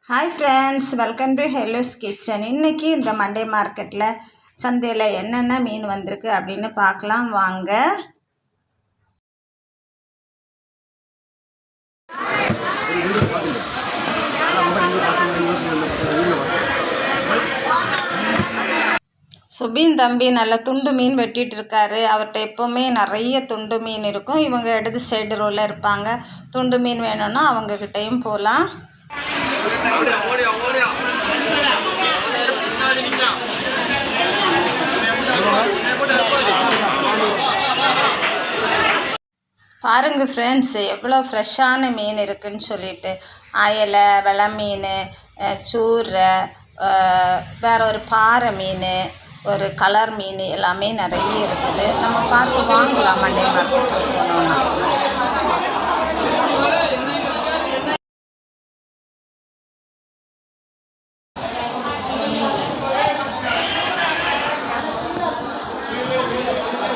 Hi friends, welcome to ஹெல்லோஸ் kitchen. இன்றைக்கி இந்த Monday மார்க்கெட்டில் சந்தையில் என்னென்ன மீன் வந்திருக்கு அப்படின்னு பார்க்கலாம் வாங்க. சுபின் தம்பி நல்ல துண்டு மீன் வெட்டிகிட்டு இருக்காரு. அவர்கிட்ட எப்போவுமே நிறைய துண்டு மீன் இருக்கும். இவங்க இடது சைடு ரோவில் இருப்பாங்க. துண்டு மீன் வேணும்னா அவங்கக்கிட்டையும் போகலாம். பாருங்க ஃப்ரெண்ட்ஸ், எவ்வளோ ஃப்ரெஷ்ஷான மீன் இருக்குதுன்னு சொல்லிட்டு. அயலை, வெலை மீன், சூரை, வேற ஒரு பாறை மீன், ஒரு கலர் மீன் எல்லாமே நிறைய இருக்குது. நம்ம பார்த்து வாங்கலாம் மண்டே மார்க்கெட்டுக்கு போனோம்னா.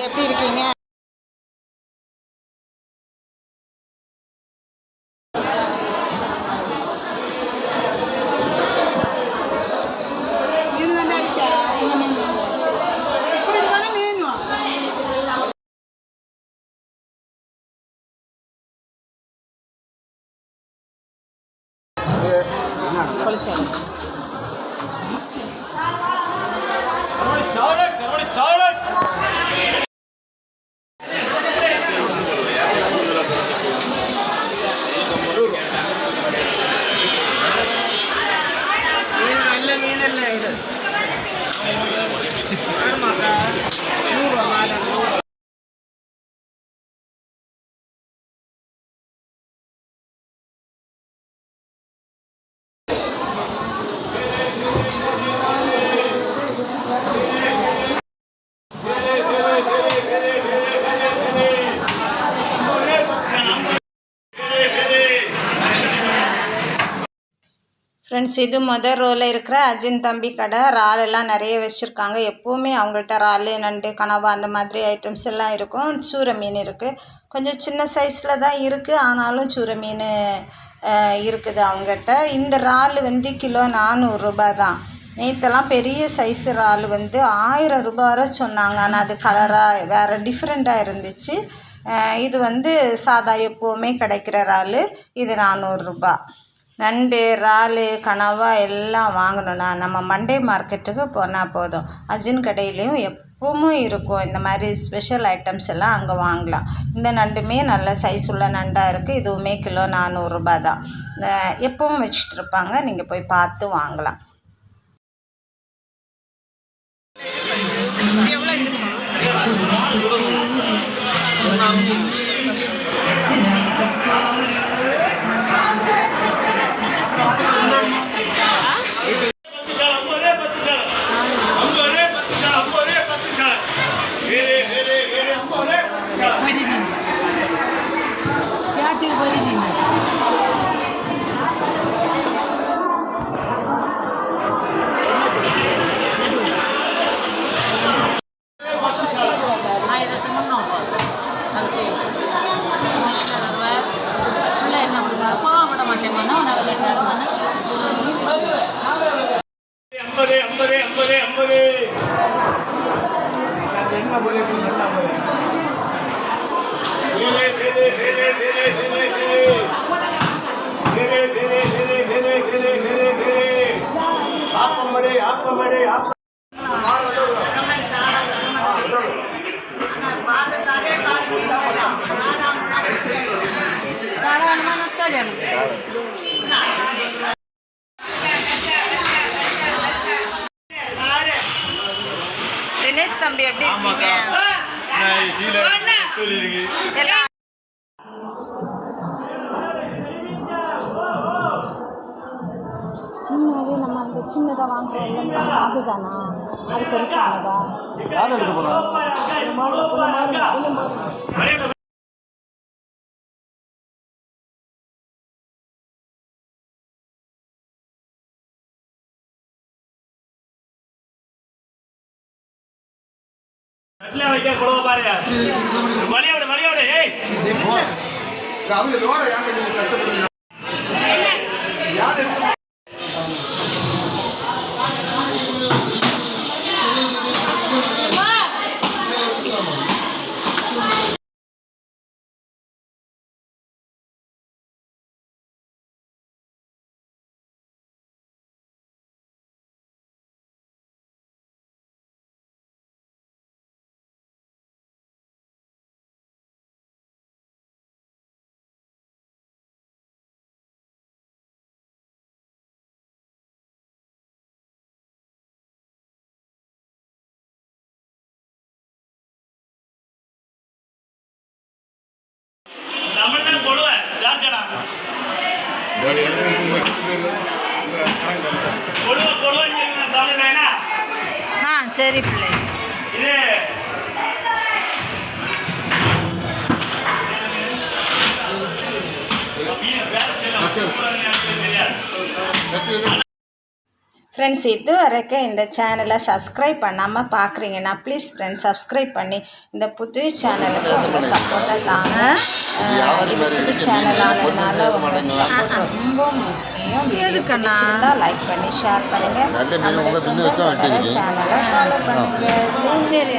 எப்படி இருக்கீங்க? ஃப்ரெண்ட்ஸ், இது முதல் ரோவில் இருக்கிற அஜின் தம்பி கடை. இறாலெல்லாம் நிறைய வச்சுருக்காங்க. எப்போவுமே அவங்கள்ட்ட இறால், நண்டு, கனவா அந்த மாதிரி ஐட்டம்ஸ் எல்லாம் இருக்கும். சூரை மீன் இருக்குது. கொஞ்சம் சின்ன சைஸில் தான் இருக்குது, ஆனாலும் சூரை மீன் இருக்குது அவங்ககிட்ட. இந்த இறால் வந்து கிலோ 400 ரூபா தான். நேற்றெல்லாம் பெரிய சைஸு இறால் வந்து 1000 ரூபா வரை சொன்னாங்க. ஆனால் அது கலராக வேறு டிஃப்ரெண்ட்டாக இருந்துச்சு. இது வந்து சாதா எப்போவுமே கிடைக்கிற இறால். இது 400 ரூபா. நண்டு, இறால், கனவா எல்லாம் வாங்கணுன்னா நம்ம மண்டே மார்க்கெட்டுக்கு போனால் போதும். அஜின் கடையிலையும் எப்பவும் இருக்கும். இந்த மாதிரி ஸ்பெஷல் ஐட்டம்ஸ் எல்லாம் அங்கே வாங்கலாம். இந்த நண்டுமே நல்ல சைஸ் உள்ள நண்டாக இருக்குது. இதுவுமே கிலோ 400 ரூபா தான். எப்பவும் வச்சுட்டு இருப்பாங்க. நீங்கள் போய் பார்த்து வாங்கலாம். தினேஷ் தம்பி எப்படி இருக்கீங்க? முன்னாடி நம்ம அந்த சின்னதாக வாங்குறோம், அதுதானா? அது பெருசானதா? சரி பிள்ளை. ஃப்ரெண்ட்ஸ், இது வரைக்கும் இந்த சேனலை சப்ஸ்கிரைப் பண்ணாமல் பார்க்குறீங்கன்னா ப்ளீஸ் ஃப்ரெண்ட்ஸ் சப்ஸ்கிரைப் பண்ணி இந்த புது சேனலுக்கு உங்கள் சப்போர்ட்டை தாங்க. இது புது சேனலானதுனால உங்கள் சப்போர்ட் ரொம்ப முக்கியம். வீடியோ பிடிச்சிருந்தா லைக் பண்ணி ஷேர் பண்ணுங்கள். நம்மளோட சொந்த சேனலை ஃபாலோ பண்ணுங்கள். சரி,